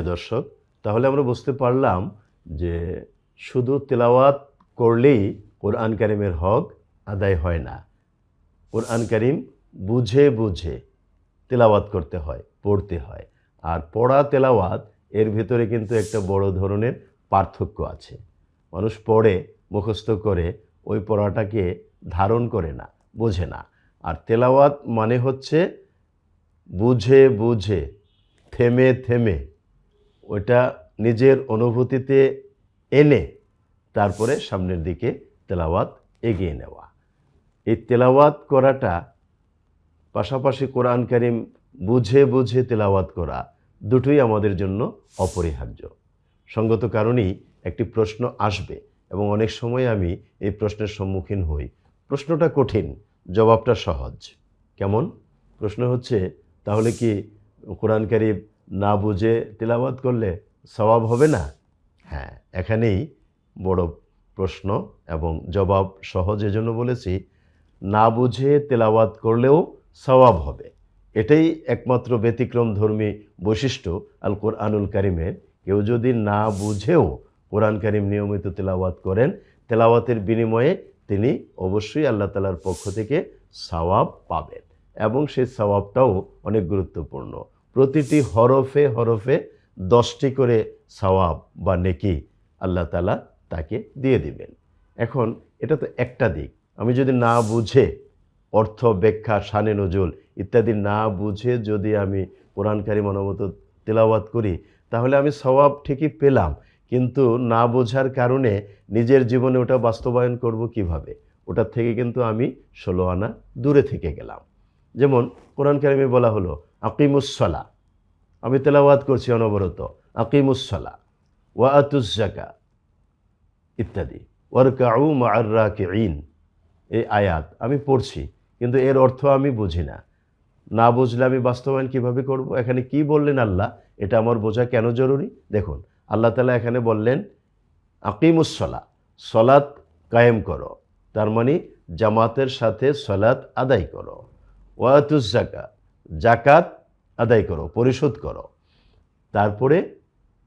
প্রিয় দর্শক, তাহলে আমরা বুঝতে পারলাম যে শুধু তেলাওয়াত করলেই কোরআন কারিমের হক আদায় হয় না। কোরআন কারিম বুঝে বুঝে তেলাওয়াত করতে হয়, পড়তে হয়। আর পড়া তেলাওয়াত এর ভিতরে কিন্তু একটা বড় ধরনের পার্থক্য আছে। মানুষ পড়ে, মুখস্থ করে, ওই পড়াটাকে ধারণ করে না, বোঝে না। আর তেলাওয়াত মানে হচ্ছে বুঝে বুঝে, থেমে থেমে, ওটা নিজের অনুভূতিতে এনে তারপরে সামনের দিকে তেলাওয়াত এগিয়ে নেওয়া। এই তেলাওয়াত করাটা, পাশাপাশি কোরআন কারিম বুঝে বুঝে তেলাওয়াত করা, দুটোই আমাদের জন্য অপরিহার্য। সঙ্গত কারণেই একটি প্রশ্ন আসবে এবং অনেক সময় আমি এই প্রশ্নের সম্মুখীন হই। প্রশ্নটা কঠিন, জবাবটা সহজ। কেমন? প্রশ্ন হচ্ছে, তাহলে কি কোরআন কারিম না বুঝে তেলাওয়াত করলে সওয়াব হবে না? হ্যাঁ, এখানেই বড় প্রশ্ন এবং জবাব সহজ। এজন্য বলেছি, না বুঝে তেলাওয়াত করলেও সওয়াব হবে। এটাই একমাত্র ব্যতিক্রমধর্মী বৈশিষ্ট্য আল কোরআনুল কারিমের। কেউ যদি না বুঝেও কোরআন কারিম নিয়মিত তেলাওয়াত করেন, তেলাওয়াতের বিনিময়ে তিনি অবশ্যই আল্লাহ তাআলার পক্ষ থেকে সওয়াব পাবেন এবং সেই সওয়াবটাও অনেক গুরুত্বপূর্ণ। প্রতিটি হরফে হরফে 10টি করে সওয়াব বা নেকি আল্লাহ তাআলা তাকে দিয়ে দিবেন। এখন এটা তো একটা দিক। আমি যদি না বুঝে অর্থ, ব্যাখ্যা, শানে নজুল ইত্যাদি না বুঝে যদি আমি কোরআন কারিম অনুমত তেলাওয়াত করি, তাহলে আমি সওয়াব ঠিকই পেলাম, কিন্তু না বোঝার কারণে নিজের জীবনে ওটা বাস্তবায়ন করব কিভাবে? ওটার থেকে কিন্তু আমি 16 আনা দূরে থেকে গেলাম। যেমন কোরআন কারিমে বলা হলো আকিমুস-সালাহ, আমি তেলাওয়াত করছি অনবরত, আকিমুস-সালাহ ওয়া আতুজ যাকাত ইত্যাদি, ওয়ারকাউ মা'আর রাকিঈন, এই আয়াত আমি পড়ছি, কিন্তু এর অর্থ আমি বুঝি না। না বুঝলে আমি বাস্তবায়ন কিভাবে করব? এখানে কি বললেন আল্লাহ, এটা আমার বোঝা কেন জরুরি? দেখুন, আল্লাহ তাআলা এখানে বললেন আকিমুস-সালাহ, সলাত কায়েম করো, তার মানে জামাতের সাথে সলাত আদায় করো। ওয়া আতুজ যাকাত, যাকাত আদায় করো, পরিশোধ করো। তারপরে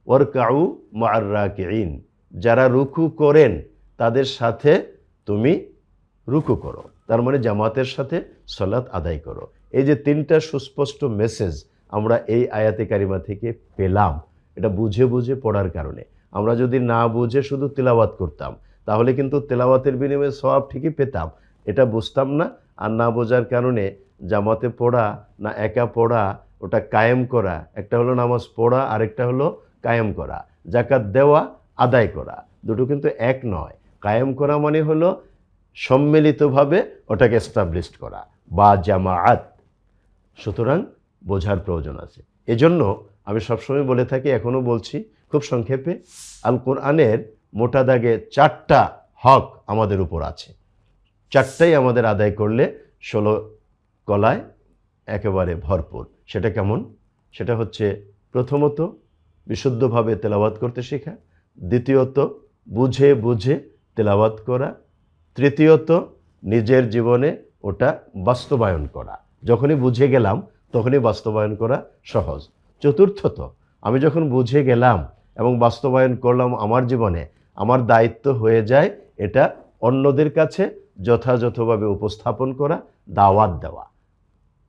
ওয়ারকাউ মা'আর রাকিঈন, যারা রুকু করেন তাদের সাথে তুমি রুকু করো, তার মানে জামাতের সাথে সলাত আদায় করো। এই যে 3টা সুস্পষ্ট মেসেজ আমরা এই আয়াতে কারিমা থেকে পেলাম, এটা বুঝে বুঝে পড়ার কারণে। আমরা যদি না বুঝে শুধু তেলাওয়াত করতাম, তাহলে কিন্তু তেলাওয়াতের বিনিময়ে সওয়াব ঠিকই পেতাম, এটা বুঝতাম না। আর না বোঝার কারণে জামাতে পড়া না একা পড়া, ওটা কায়েম করা, একটা হলো নামাজ পড়া, আরেকটা হলো কায়েম করা। যাকাত দেওয়া, আদায় করা, দুটো কিন্তু এক নয়। কায়েম করা মানে হলো সম্মিলিতভাবে ওটাকে এস্টাবলিশড করা বা জামাআত। সুতরাং বোঝার প্রয়োজন আছে। এজন্য আমি সবসময় বলে থাকি, এখনও বলছি খুব সংক্ষেপে, আল কোরআনের মোটা দাগে 4টা হক আমাদের উপর আছে। 4টাই আমাদের আদায় করলে 16 কলায় একেবারে ভরপুর। সেটা কেমন? সেটা হচ্ছে, প্রথমত বিশুদ্ধভাবে তেলাওয়াত করতে শেখা, দ্বিতীয়ত বুঝে বুঝে তেলাওয়াত করা, তৃতীয়ত নিজের জীবনে ওটা বাস্তবায়ন করা। যখনই বুঝে গেলাম তখনই বাস্তবায়ন করা সহজ। চতুর্থত, আমি যখন বুঝে গেলাম এবং বাস্তবায়ন করলাম আমার জীবনে, আমার দায়িত্ব হয়ে যায় এটা অন্যদের কাছে যথাযথভাবে উপস্থাপন করা, দাওয়াত দেওয়া।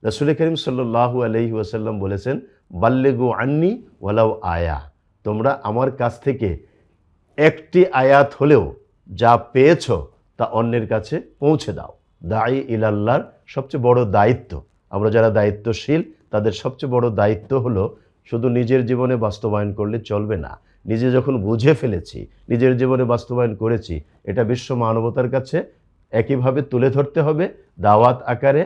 রাসূল করিম সাল্লাল্লাহু আলাইহি ওয়াসাল্লাম বলেছেন, বাল্লিগু আন্নি ওয়ালাউ আয়া, তোমরা আমার কাছ থেকে একটি আয়াত হলেও যা পেয়েছ তা অন্যের কাছে পৌঁছে দাও। দাঈ ইলাল্লাহর সবচেয়ে বড় দায়িত্ব, আমরা যারা দায়িত্বশীল তাদের সবচেয়ে বড় দায়িত্ব হলো, শুধু নিজের জীবনে বাস্তবায়ন করলে চলবে না। নিজে যখন বুঝে ফেলেছি, নিজের জীবনে বাস্তবায়ন করেছি, এটা বিশ্ব মানবতার কাছে একইভাবে তুলে ধরতে হবে দাওয়াত আকারে,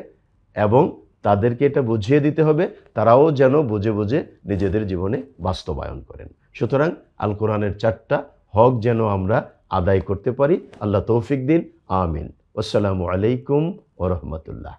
এবং তাদেরকে এটা বুঝিয়ে দিতে হবে, তারাও যেন বুঝে বুঝে নিজেদের জীবনে বাস্তবায়ন করেন। সুতরাং আল কোরআনের 4টা হক যেন আমরা আদায় করতে পারি। আল্লাহ তৌফিক দিন। আমিন। আসসালামু আলাইকুম ওয়া রাহমাতুল্লাহ।